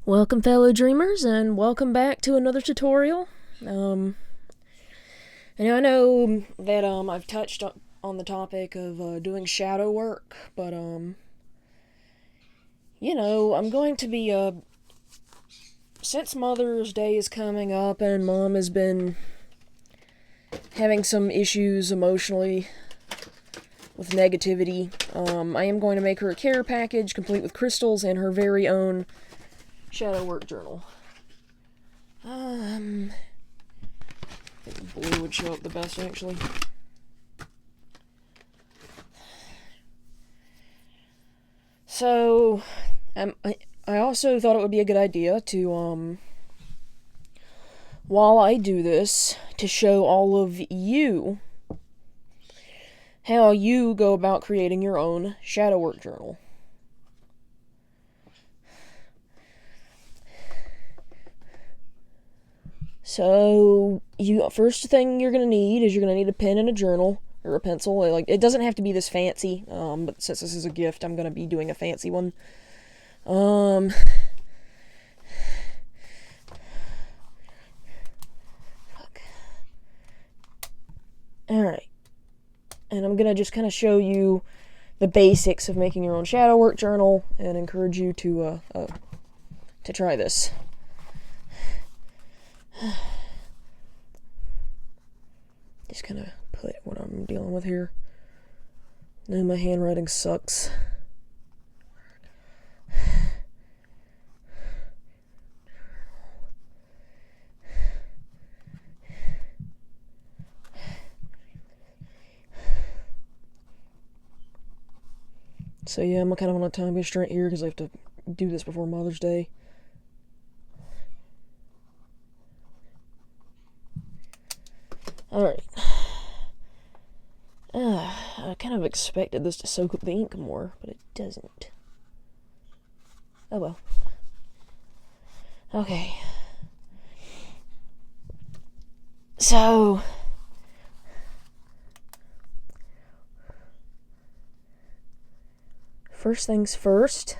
Welcome, fellow dreamers, and welcome back to another tutorial. And I know that I've touched on the topic of doing shadow work, but I'm going to be since Mother's Day is coming up and Mom has been having some issues emotionally with negativity. I am going to make her a care package complete with crystals and her very own shadow work journal. I think blue would show up the best, actually. So, I also thought it would be a good idea to, while I do this, to show all of you how you go about creating your own shadow work journal. So, first thing you're gonna need is a pen and a journal or a pencil. Like, it doesn't have to be this fancy, but since this is a gift, I'm gonna be doing a fancy one. Fuck. All right, and I'm gonna just kind of show you the basics of making your own shadow work journal and encourage you to try this. Just kind of put what I'm dealing with here. No, my handwriting sucks. So yeah, I'm kind of on a time constraint here because I have to do this before Mother's Day. Alright. I kind of expected this to soak up the ink more, but it doesn't. Oh well. Okay. So, first things first.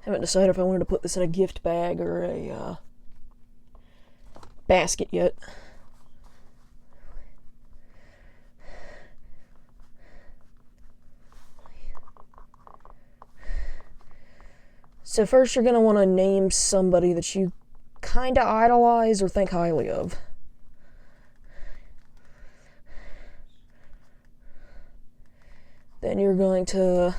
Haven't decided if I wanted to put this in a gift bag or a basket yet. So first you're going to want to name somebody that you kind of idolize or think highly of. Then you're going to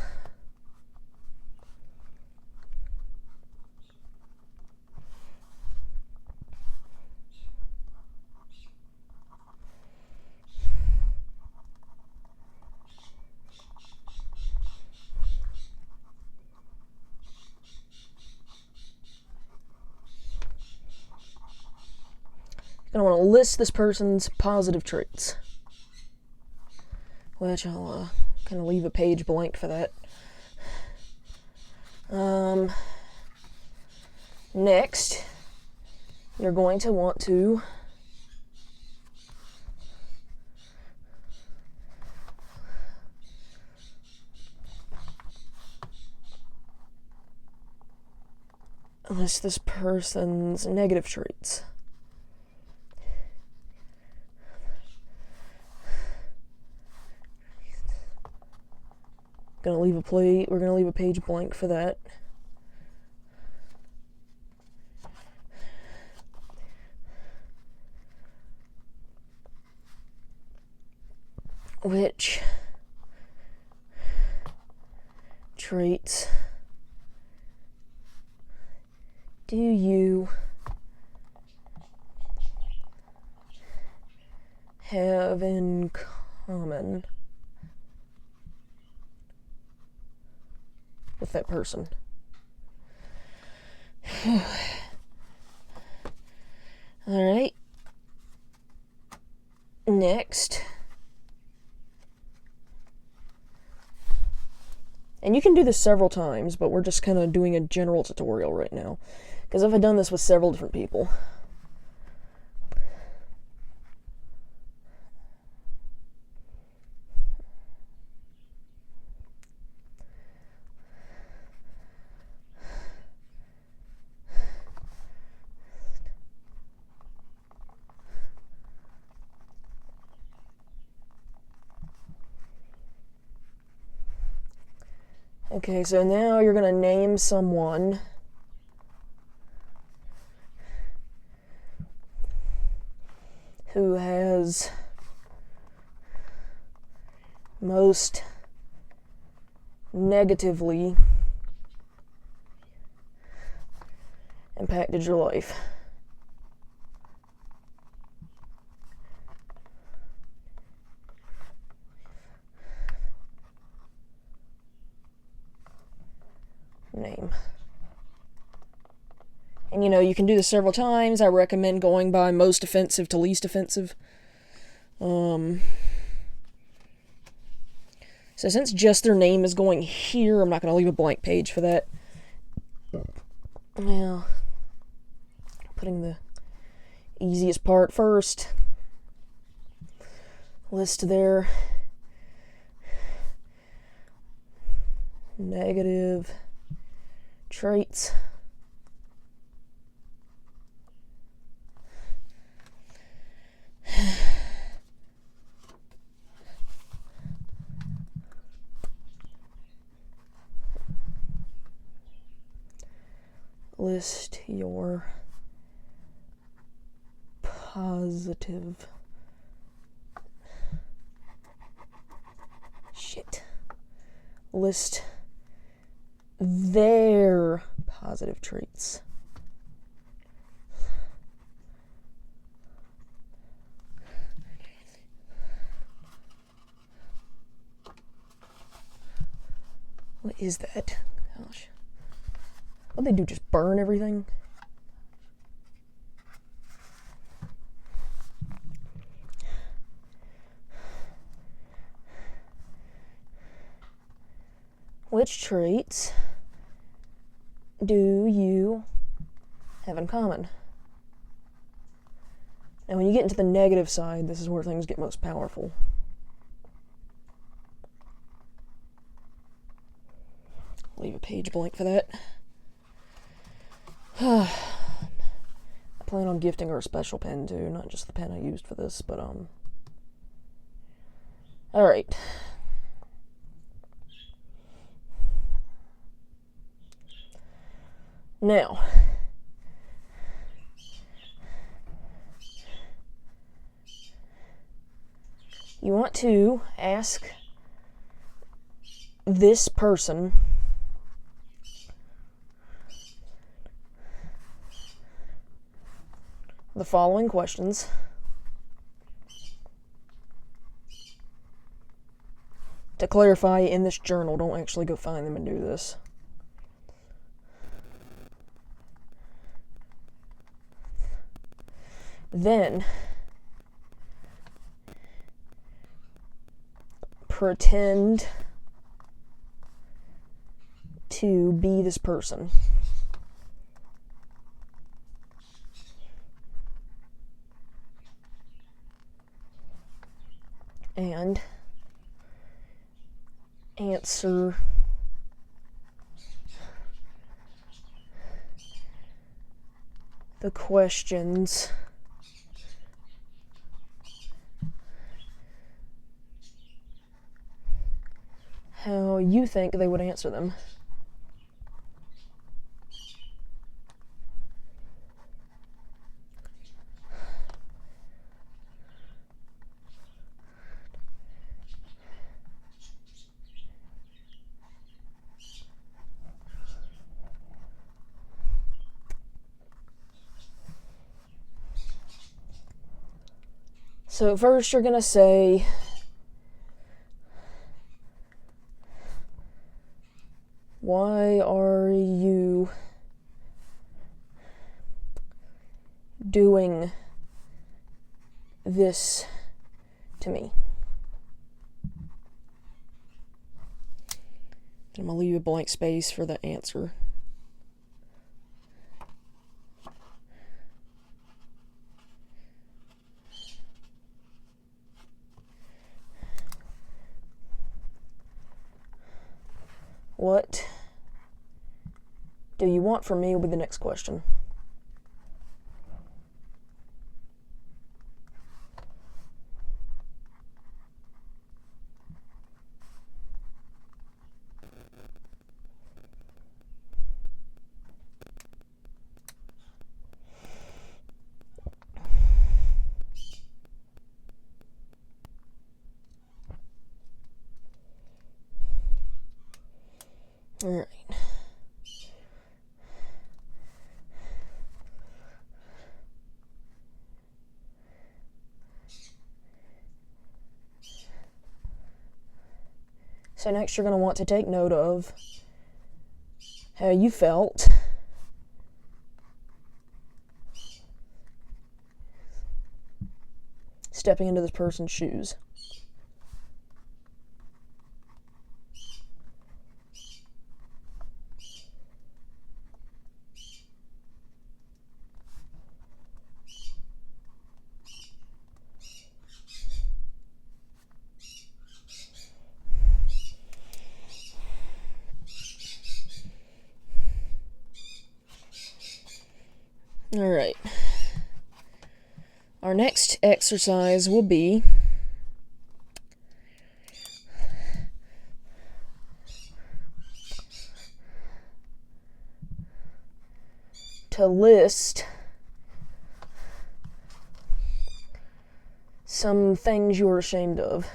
want to list this person's positive traits, which I'll kind of leave a page blank for that. Next, you're going to want to list this person's negative traits. We're gonna leave a page blank for that. Which traits do you have in common with that person? Alright. Next, and you can do this several times, but we're just kind of doing a general tutorial right now, because I've done this with several different people. Okay, so now you're going to name someone who has most negatively impacted your life. Name. And you can do this several times. I recommend going by most offensive to least offensive. So since just their name is going here, I'm not going to leave a blank page for that. Now, putting the easiest part first. List their negative traits. List your positive list their positive traits. What is that? Gosh. What'd they do? Just burn everything? Which traits do you have in common? Now, when you get into the negative side, this is where things get most powerful. Leave a page blank for that. I plan on gifting her a special pen too, not just the pen I used for this, but alright. Now, you want to ask this person the following questions. To clarify, in this journal, don't actually go find them and do this. Then, pretend to be this person. And answer the questions how you think they would answer them. So first you're going to say, why are you doing this to me. I'm going to leave a blank space for the answer. What do you want from me will be the next question. All right. So next you're going to want to take note of how you felt stepping into this person's shoes. All right. Our next exercise will be to list some things you're ashamed of.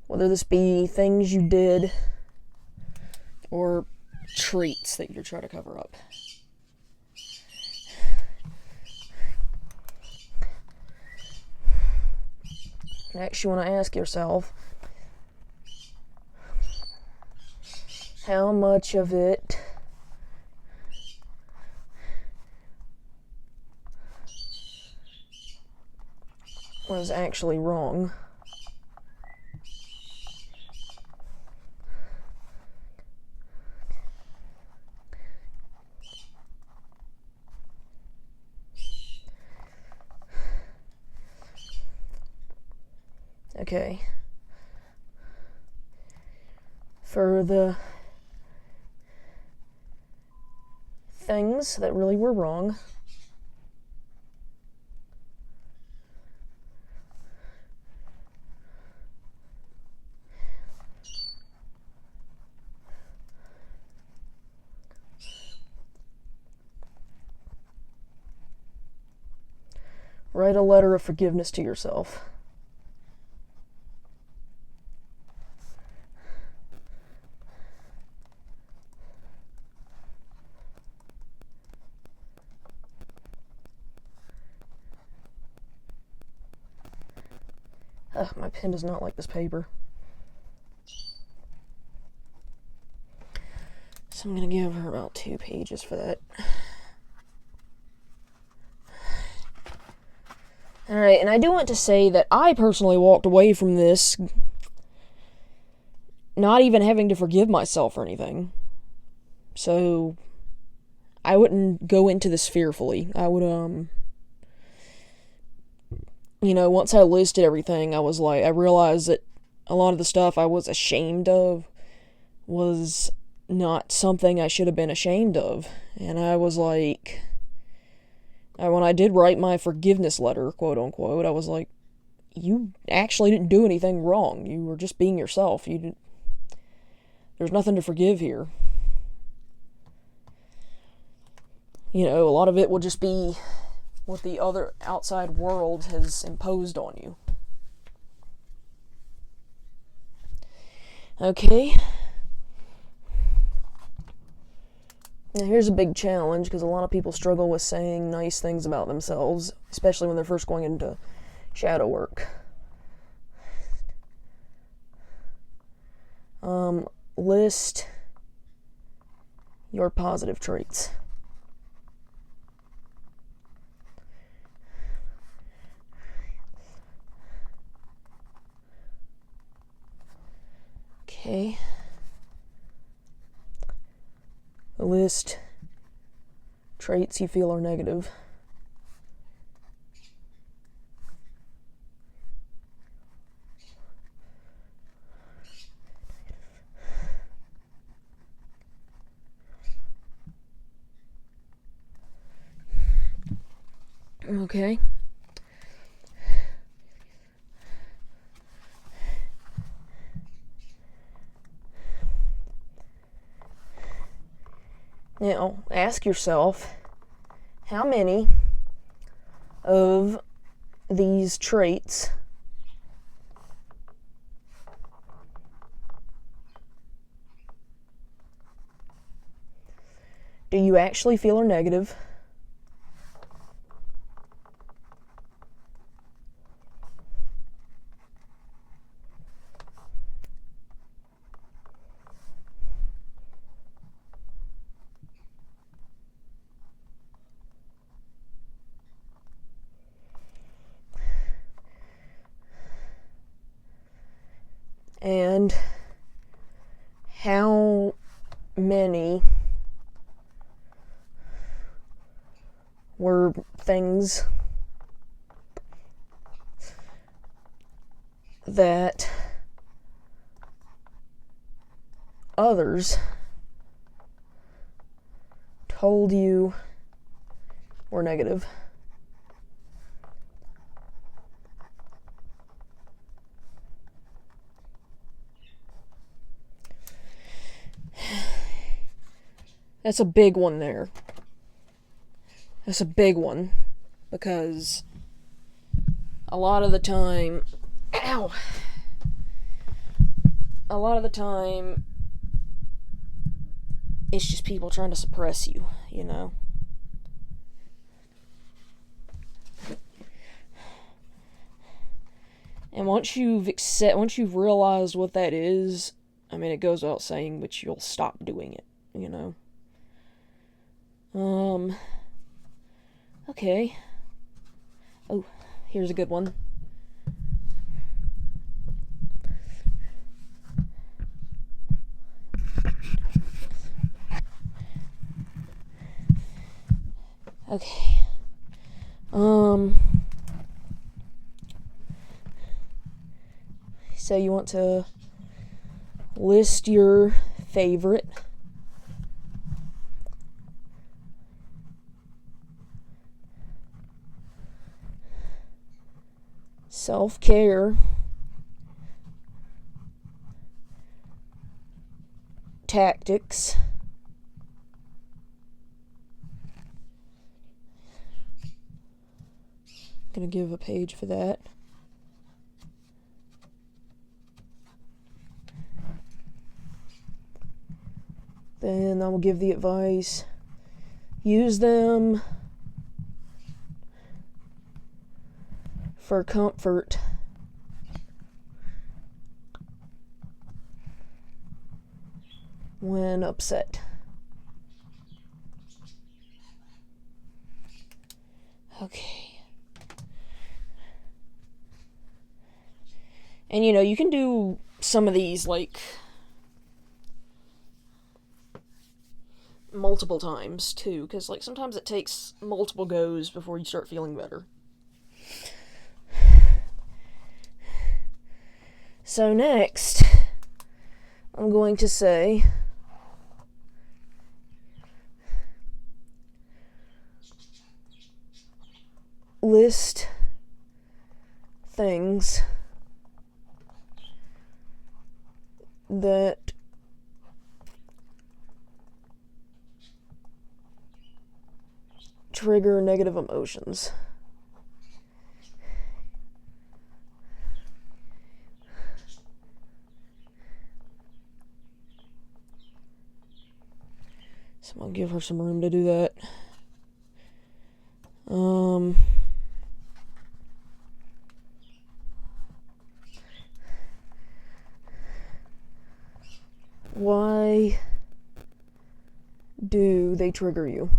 Whether this be things you did or treats that you're trying to cover up. Next, you want to ask yourself, how much of it was actually wrong? Okay. For the things that really were wrong, write a letter of forgiveness to yourself. My pen does not like this paper. So I'm going to give her about 2 pages for that. Alright, and I do want to say that I personally walked away from this not even having to forgive myself or anything. So I wouldn't go into this fearfully. I would, once I listed everything, I realized that a lot of the stuff I was ashamed of was not something I should have been ashamed of. And I was like, when I did write my forgiveness letter, quote unquote, I was like, you actually didn't do anything wrong. You were just being yourself. There's nothing to forgive here. A lot of it will just be what the other outside world has imposed on you. Okay. Now here's a big challenge, because a lot of people struggle with saying nice things about themselves, especially when they're first going into shadow work. List your positive traits. Okay. List traits you feel are negative. Okay. Now, ask yourself, how many of these traits do you actually feel are negative? And how many were things that others told you were negative? That's a big one there. That's a big one, because a lot of the time, a lot of the time, it's just people trying to suppress you, you know? And once you've realized what that is, I mean, it goes without saying, but you'll stop doing it, you know? Okay. Oh, here's a good one. Okay. So you want to list your favorite self-care tactics gonna give a page for that. Then I will give the advice. Use them for comfort when upset. Okay. And you know, you can do some of these like multiple times too, because like sometimes it takes multiple goes before you start feeling better. So next, I'm going to say list things that trigger negative emotions. So I'll give her some room to do that. Why do they trigger you?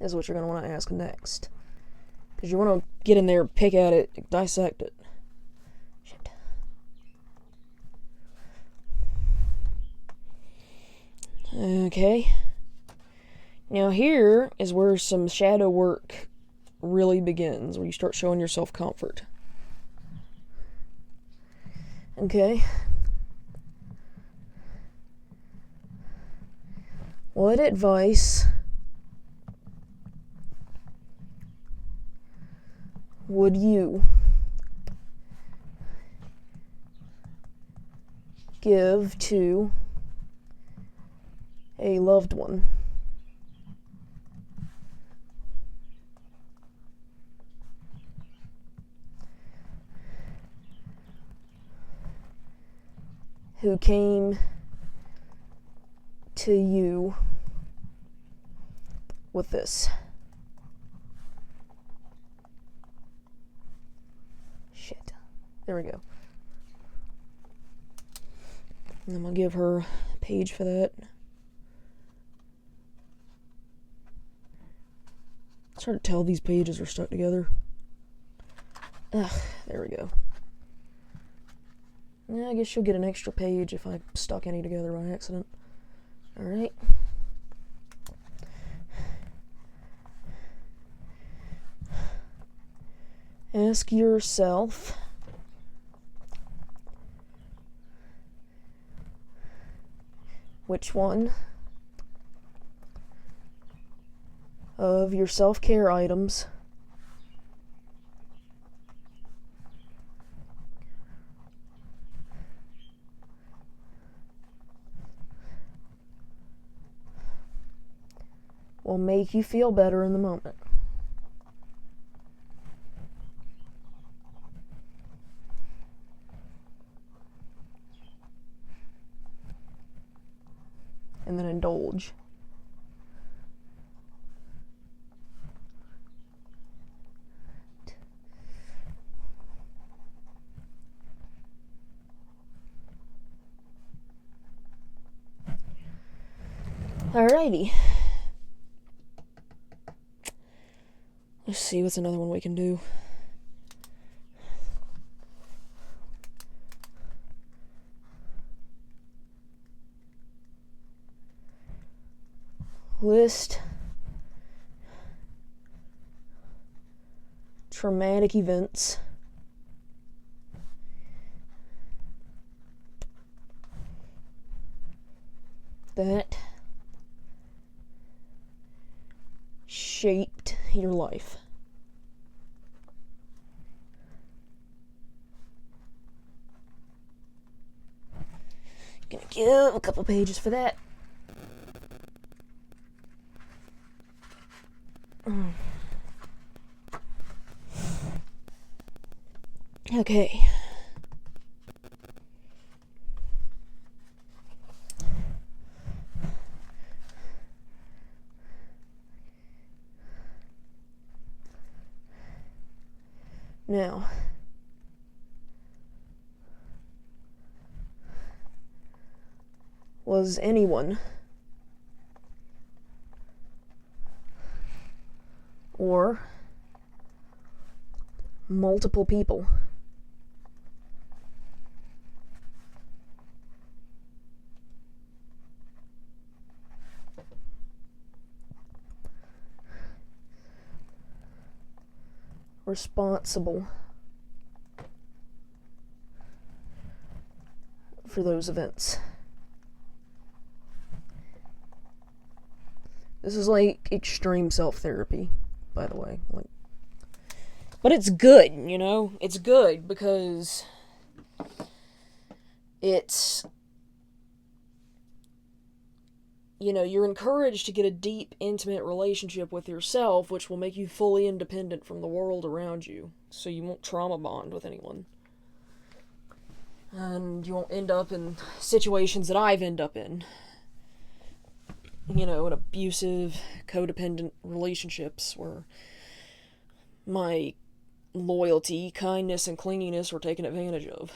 Is what you're going to want to ask next. Because you want to get in there, pick at it, dissect it. Shit. Okay. Now here is where some shadow work really begins, where you start showing yourself comfort. Okay. What advice would you give to a loved one who came to you with this? Shit. There we go. And I'm gonna give her a page for that. It's hard to tell these pages are stuck together. Ugh, there we go. Yeah, I guess you'll get an extra page if I stuck any together by accident. Alright. Ask yourself, which one of your self-care items will make you feel better in the moment. And then indulge. Alrighty. Let's see what's another one we can do. List traumatic events that shaped your life. Gonna give a couple pages for that. Okay. Now, was anyone or multiple people responsible for those events? This is like extreme self-therapy, by the way. But it's good, you know? It's good because it's, you know, you're encouraged to get a deep, intimate relationship with yourself, which will make you fully independent from the world around you, so you won't trauma bond with anyone. And you won't end up in situations that I've ended up in. You know, in abusive, codependent relationships where my loyalty, kindness, and clinginess were taken advantage of.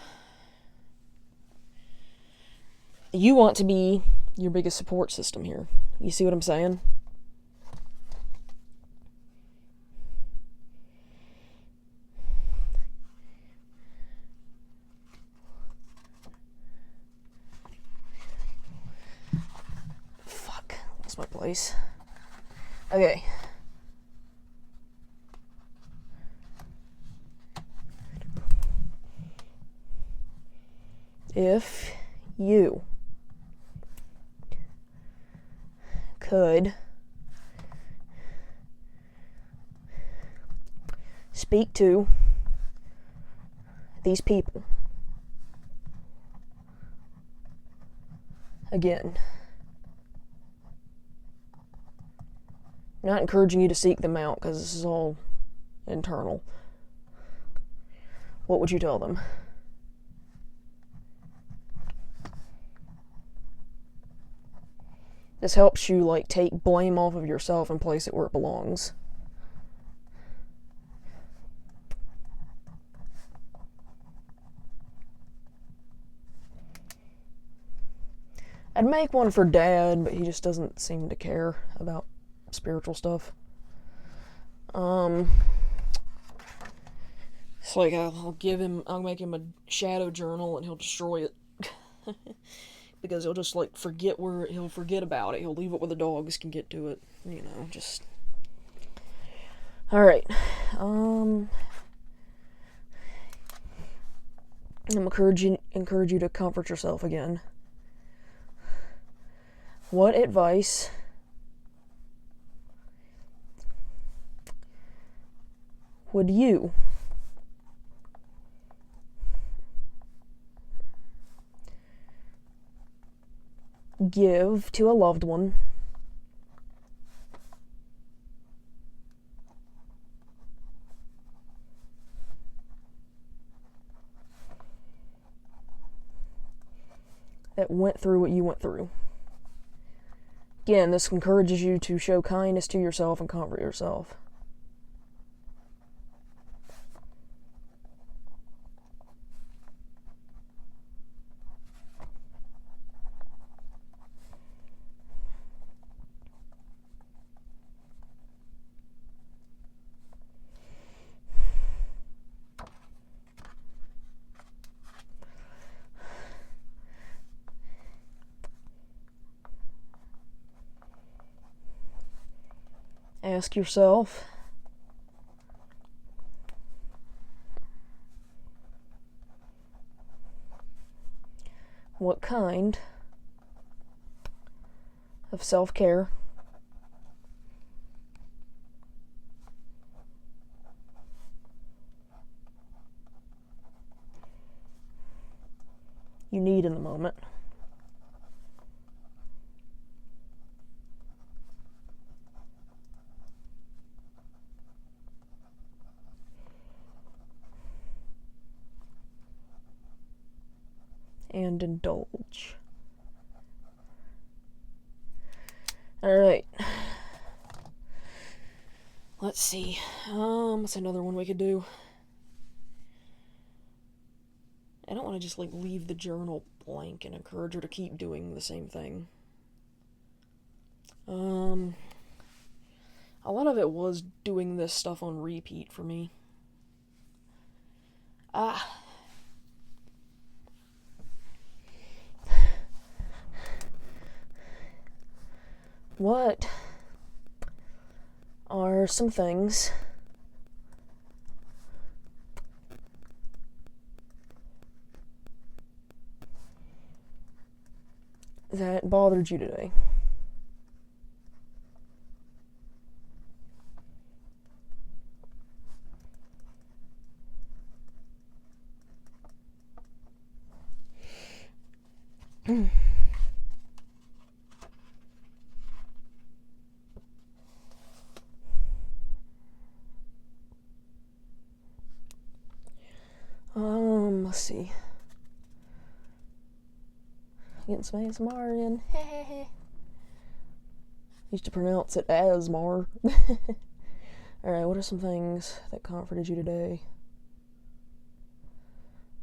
You want to be your biggest support system here. You see what I'm saying? Fuck, lost my place. Okay. If you could speak to these people again, I'm not encouraging you to seek them out because this is all internal, what would you tell them? This helps you, like, take blame off of yourself and place it where it belongs. I'd make one for Dad, but he just doesn't seem to care about spiritual stuff. It's like I'll make him a shadow journal and he'll destroy it. Because he'll just, like, he'll forget about it. He'll leave it where the dogs can get to it. You know, just... Alright. I'm encourage you to comfort yourself again. What advice would you give to a loved one that went through what you went through? Again, this encourages you to show kindness to yourself and comfort yourself. Ask yourself, what kind of self-care you need in the moment. And indulge. Alright. Let's see. What's another one we could do? I don't want to just, like, leave the journal blank and encourage her to keep doing the same thing. A lot of it was doing this stuff on repeat for me. What are some things that bothered you today? Let's see. Getting some ASMR in. Used to pronounce it Asmar. Alright, what are some things that comforted you today?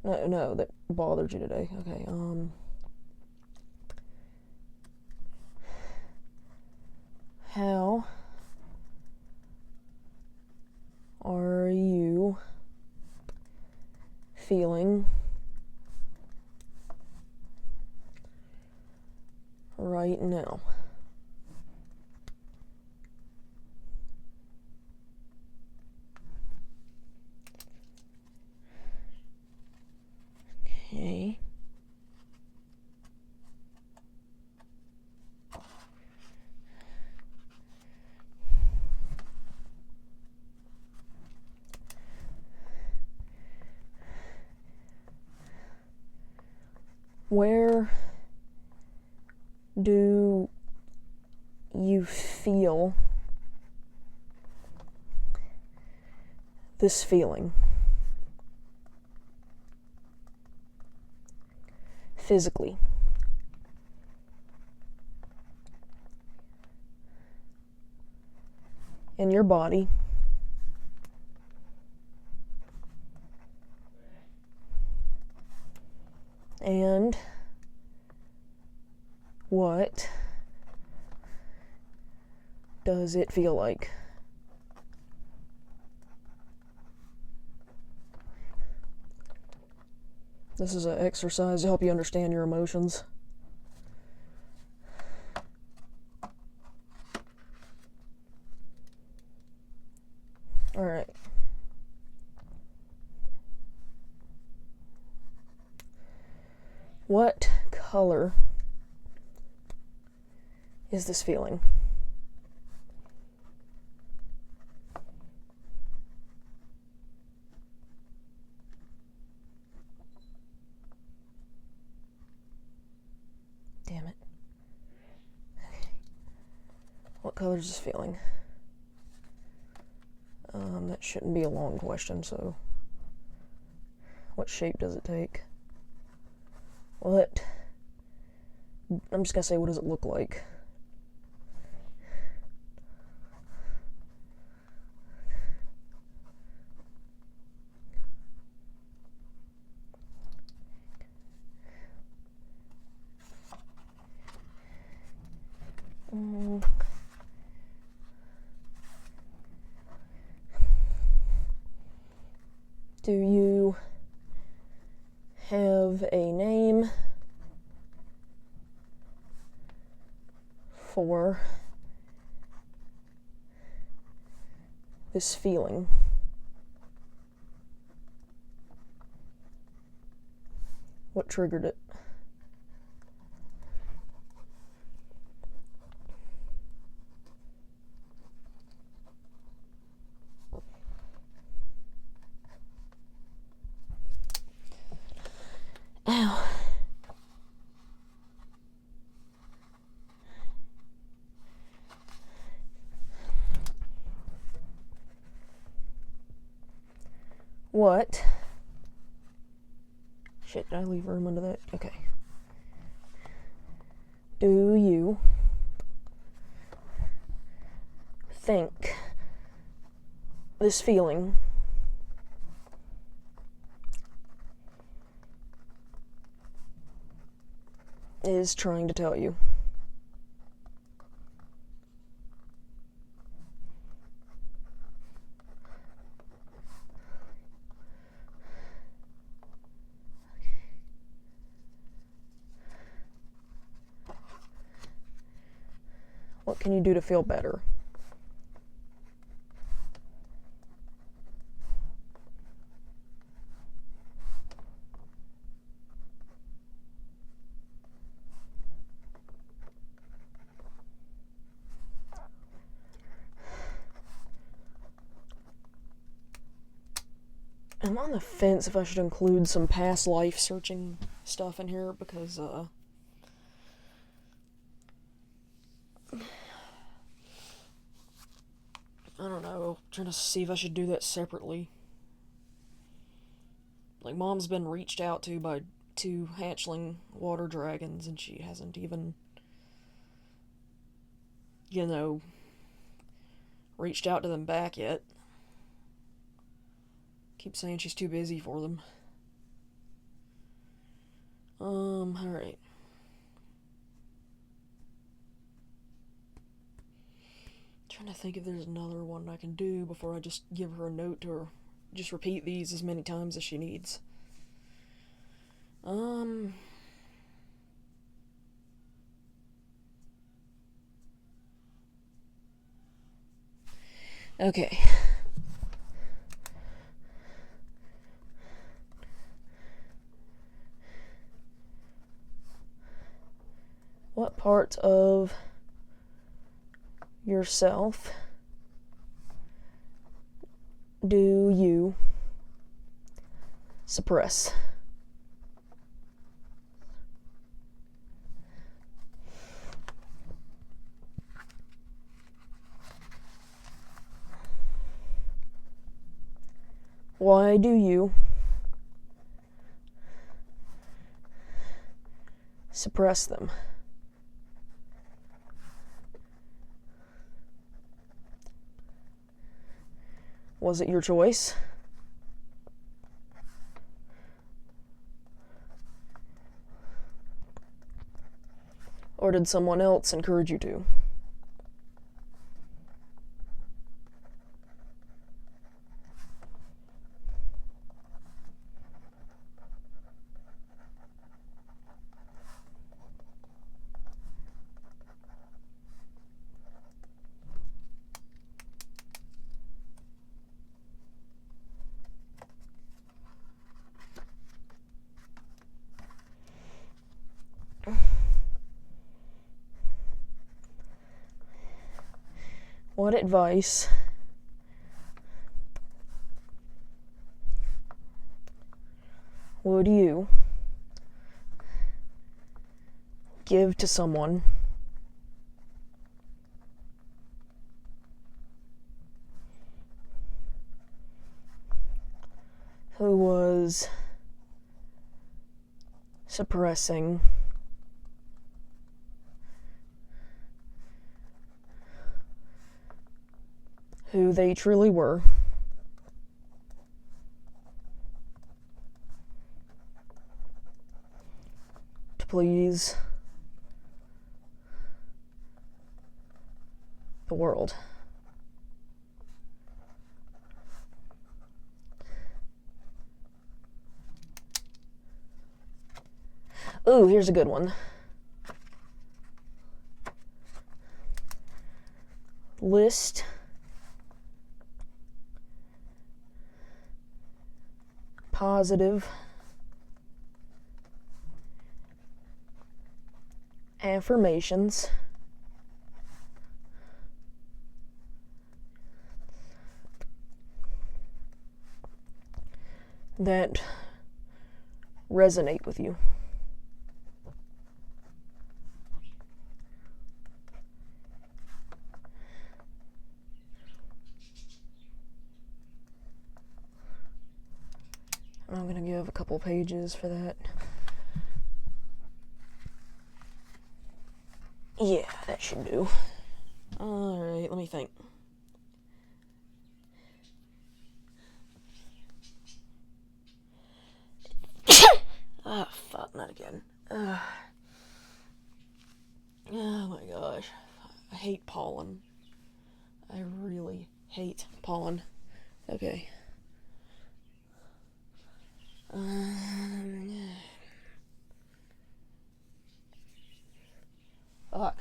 No, that bothered you today. Okay, How are you feeling right now? Okay. Where do you feel this feeling? Physically. In your body. And what does it feel like? This is an exercise to help you understand your emotions. Alright. What color is this feeling? Damn it. Okay. What color is this feeling? That shouldn't be a long question, so... What shape does it take? I'm just gonna say, what does it look like? Do you have a name for this feeling? What triggered it? Ow. What? Shit, did I leave room under that? Okay. Do you think this feeling is trying to tell you? What can you do to feel better? I'm on the fence if I should include some past life searching stuff in here because, I don't know, trying to see if I should do that separately. Like, Mom's been reached out to by 2 hatchling water dragons, and she hasn't even, reached out to them back yet. Keep saying she's too busy for them. Alright. trying to think if there's another one I can do before I just give her a note or just repeat these as many times as she needs. Okay. What part of yourself do you suppress? Why do you suppress them? Was it your choice? Or did someone else encourage you to? What advice would you give to someone who was suppressing who they truly were to please the world? Ooh, here's a good one. List positive affirmations that resonate with you. I'm going to give a couple pages for that. Yeah, that should do. Alright, let me think. Ah, fuck, not again. Oh my gosh. I hate pollen. I really hate pollen. Okay. Fuck.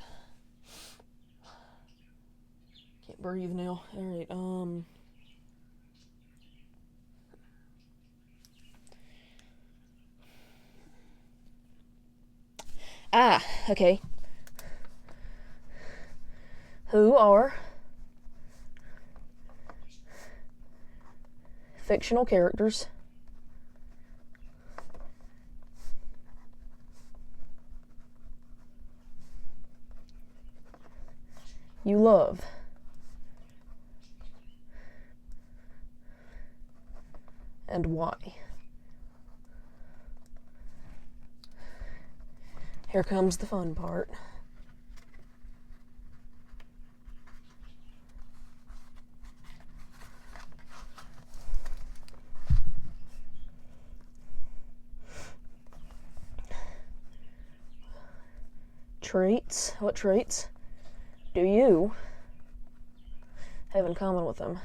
Can't breathe now. Alright, okay. Who are fictional characters you love and why? Here comes the fun part. Traits. What traits do you have in common with them.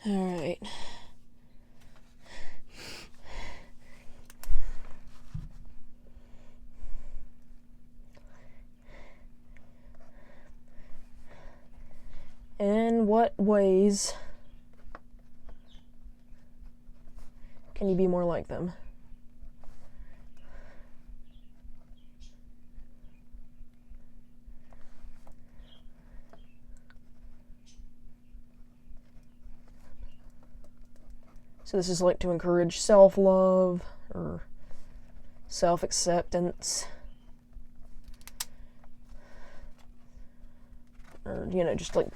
Alright. In what ways can you be more like them? So this is like to encourage self-love or self-acceptance. Or, you know, just like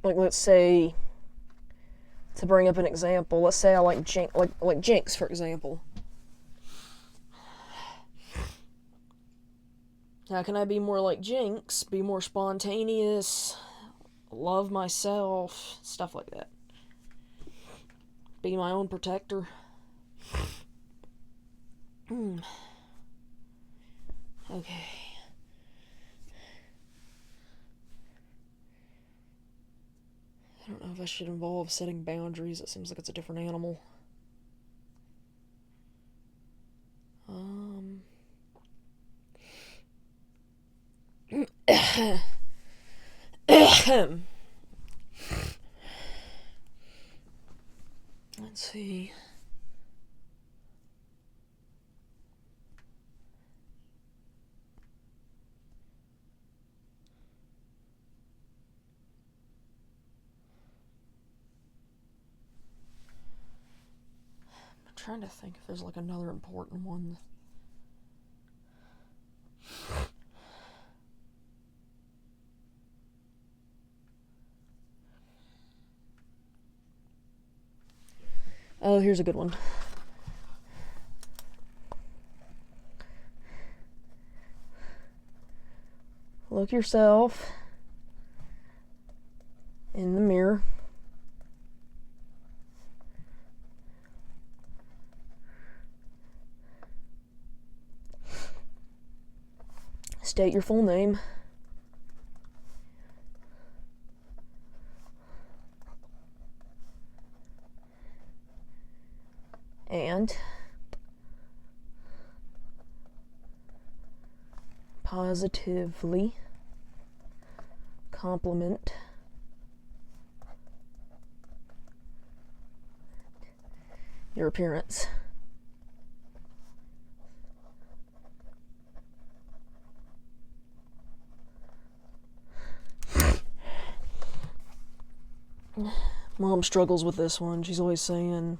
let's say, to bring up an example, let's say I like Jinx, for example. How can I be more like Jinx, be more spontaneous, love myself, stuff like that? Be my own protector. Okay. I don't know if I should involve setting boundaries. It seems like it's a different animal. Let's see. I'm trying to think if there's like another important one. Oh, here's a good one. Look yourself in the mirror. State your full name. And positively compliment your appearance. Mom struggles with this one. She's always saying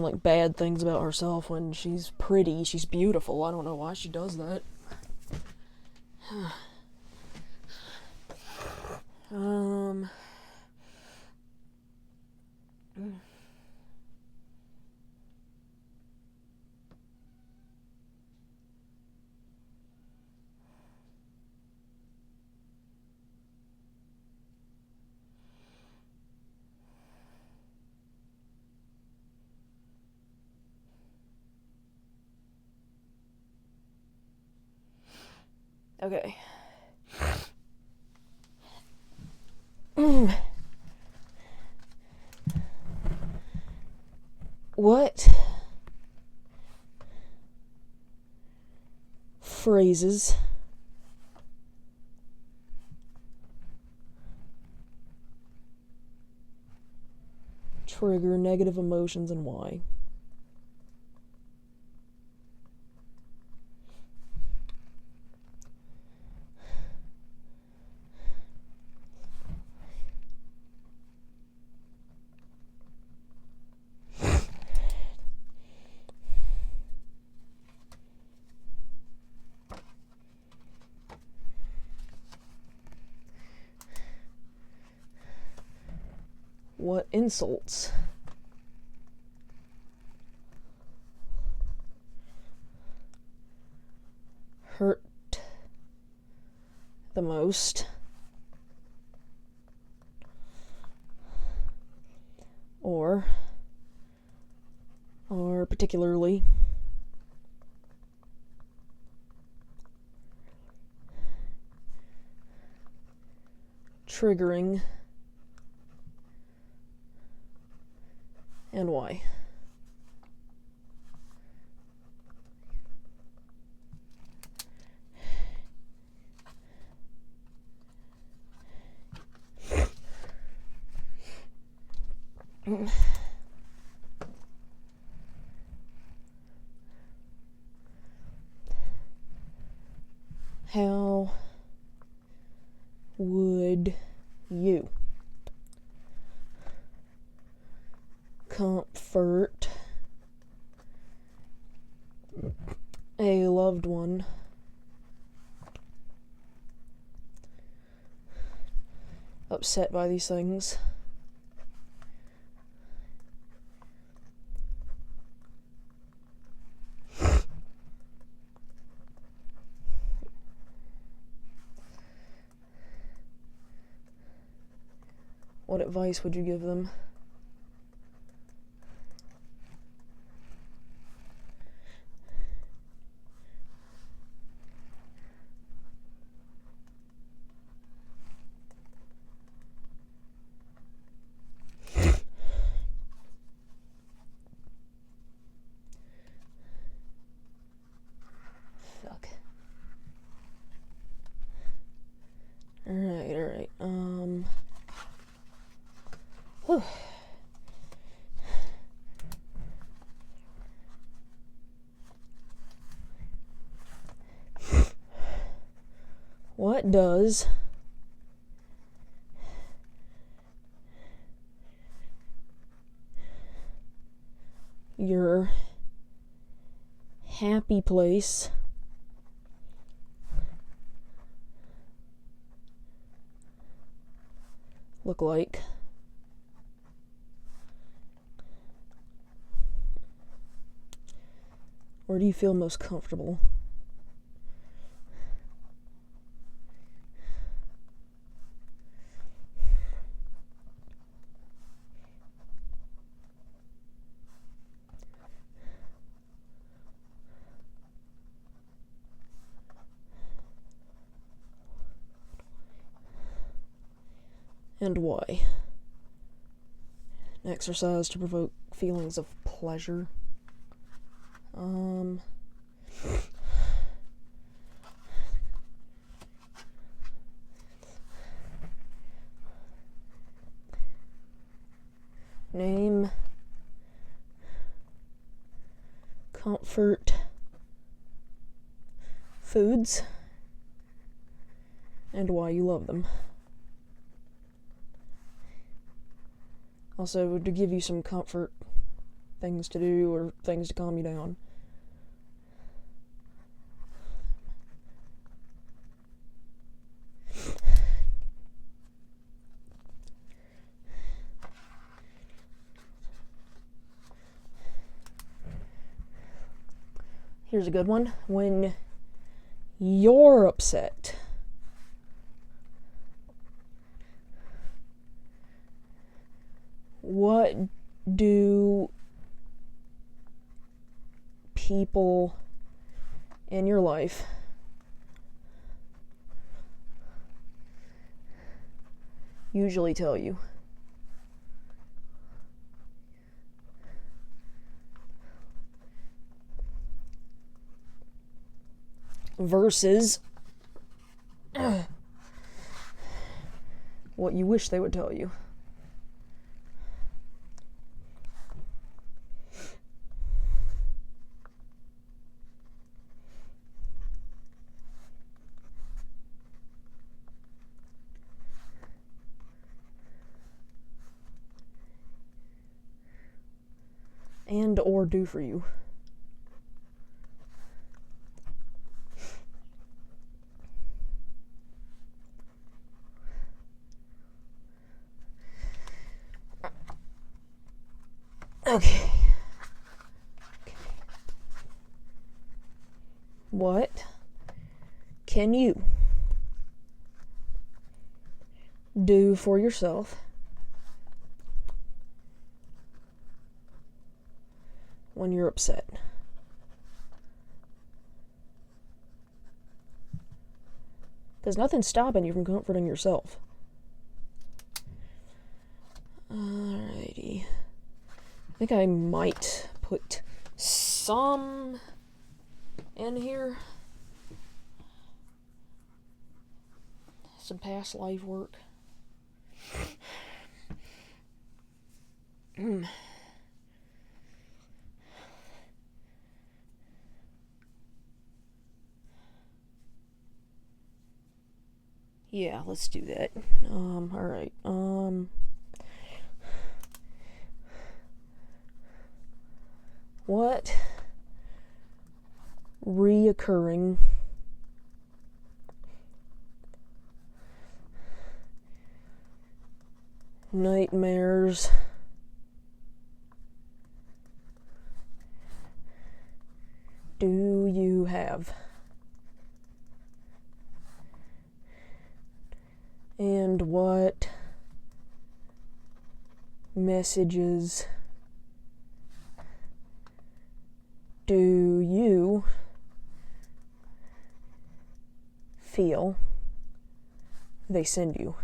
like bad things about herself when she's pretty, she's beautiful. I don't know why she does that. Okay. What phrases trigger negative emotions and why? What insults hurt the most, or particularly triggering, and why. How would you comfort a loved one upset by these things? What advice would you give them? Fuck. Alright. Whew. What does your happy place look like? Where do you feel most comfortable? And why? An exercise to provoke feelings of pleasure. Name comfort foods and why you love them. Also, to give you some comfort, things to do or things to calm you down. Here's a good one. When you're upset, what do people in your life usually tell you? Versus what you wish they would tell you. And or do for you. Okay. What can you do for yourself when you're upset? Because nothing's stopping you from comforting yourself. Alrighty. I think I might put some in here. Some past life work. Yeah, let's do that. Alright. What reoccurring nightmares do you have? And what messages do you feel they send you?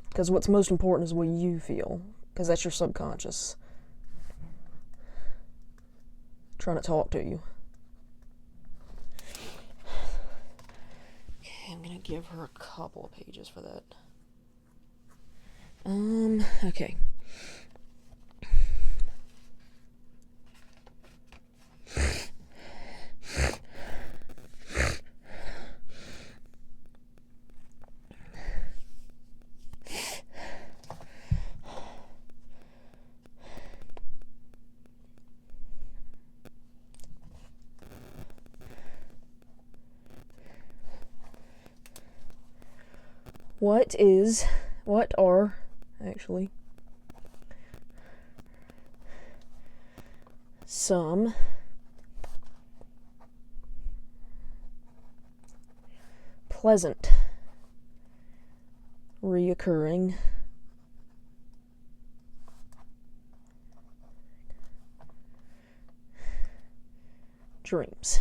Because what's most important is what you feel, because that's your subconscious trying to talk to you. Okay, I'm gonna give her a couple of pages for that. Okay. What are, actually, some pleasant, reoccurring dreams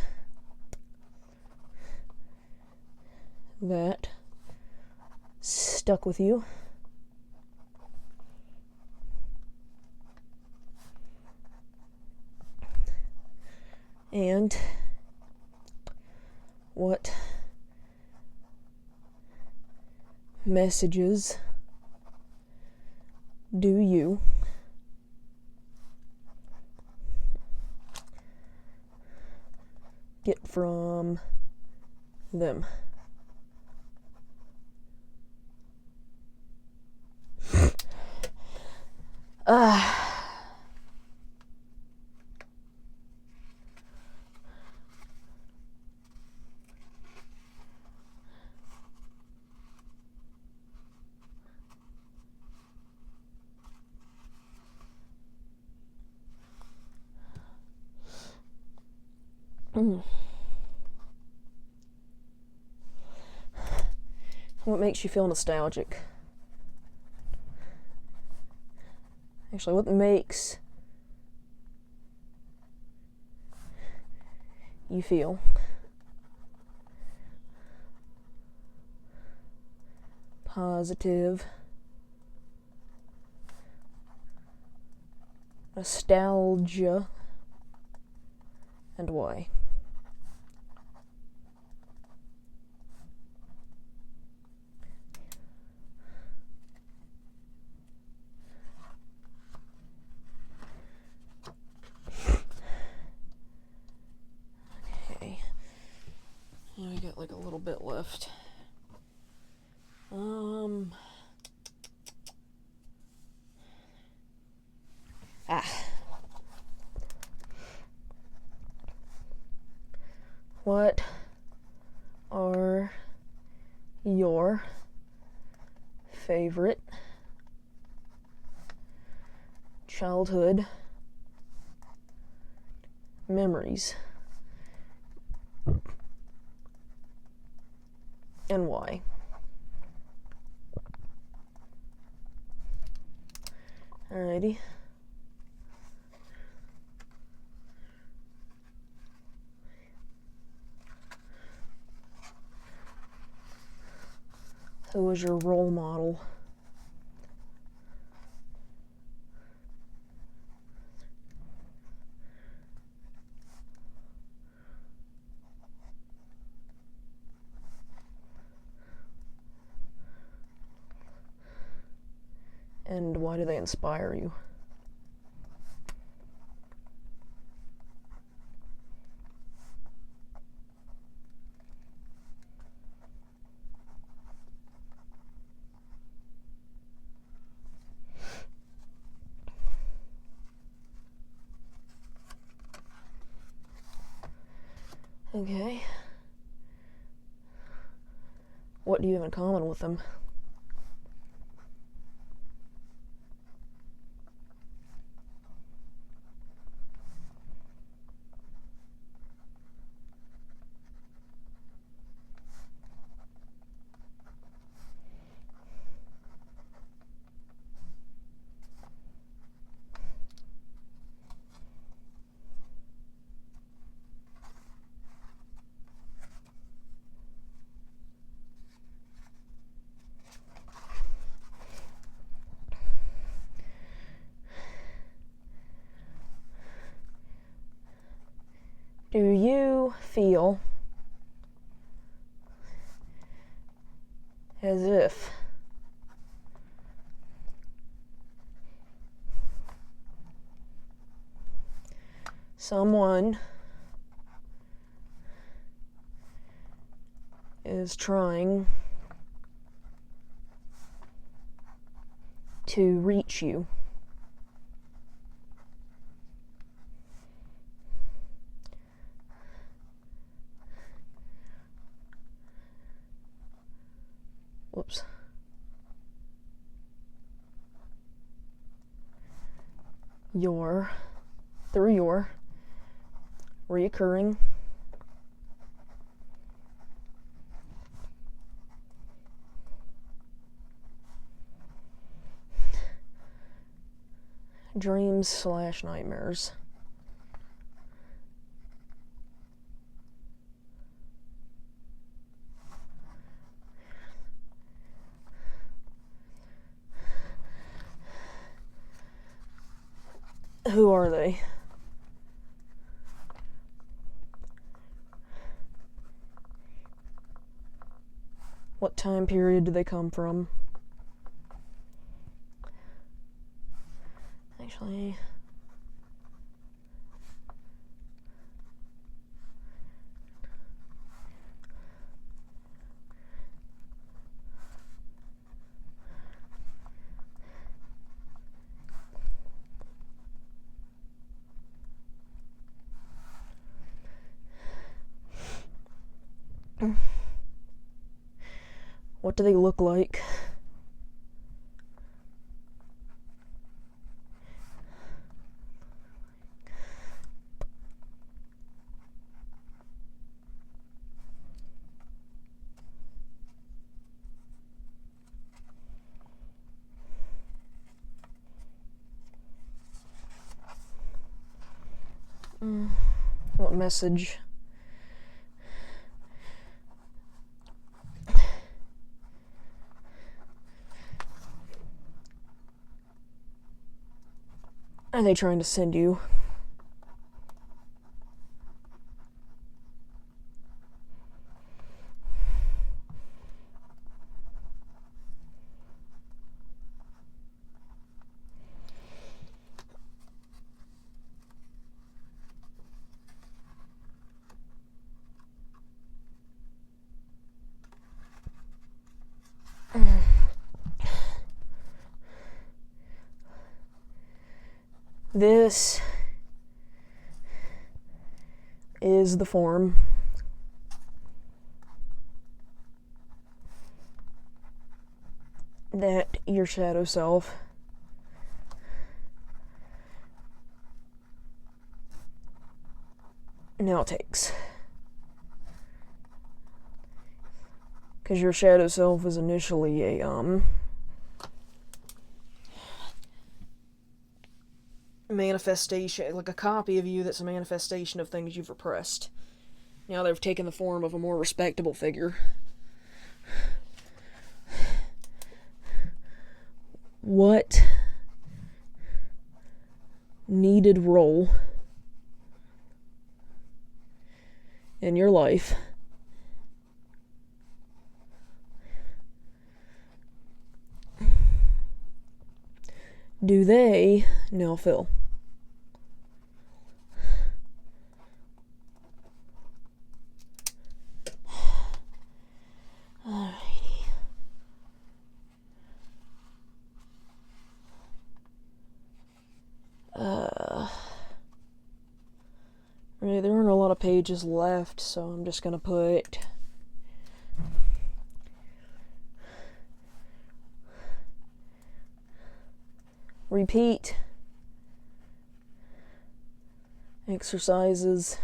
that stuck with you and what messages do you get from them? What makes you feel nostalgic? Actually, what makes you feel positive nostalgia, and why? Okay. Now we got like a little bit left. What are your favorite childhood memories and why. Alrighty. Who was your role model? And why do they inspire you? Okay. What do you have in common with them? Do you feel as if someone is trying to reach you? Whoops. Through your reoccurring dreams/nightmares. Who are they? What time period do they come from? Actually, what do they look like? What message? Are they trying to send you? This is the form that your shadow self now takes. Because your shadow self is initially a, manifestation, like a copy of you that's a manifestation of things you've repressed. Now they've taken the form of a more respectable figure. What needed role in your life do they now fill? Alrighty. Right, there aren't a lot of pages left, so I'm just gonna put repeat exercises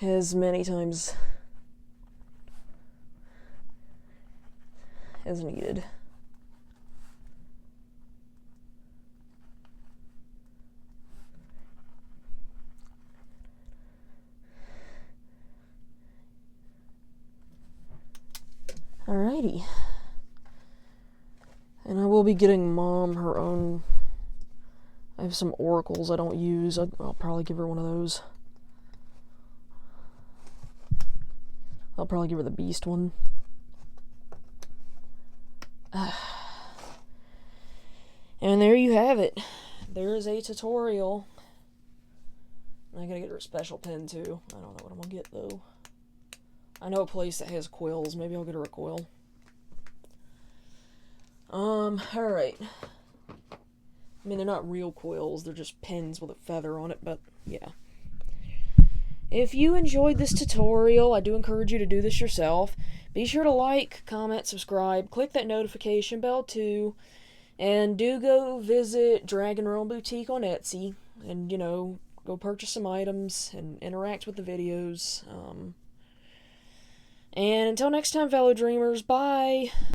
as many times as needed. Alrighty. And I will be getting Mom her own. I have some oracles I don't use. I'll probably give her one of those. I'll probably give her the beast one. And there you have it. There is a tutorial. I gotta get her a special pen too. I don't know what I'm gonna get though. I know a place that has quills. Maybe I'll get her a quill. Alright. I mean, they're not real quills. They're just pens with a feather on it, but yeah. If you enjoyed this tutorial, I do encourage you to do this yourself. Be sure to like, comment, subscribe, click that notification bell too, and do go visit Dragon Realm Boutique on Etsy, and, you know, go purchase some items and interact with the videos. And until next time, fellow dreamers, bye!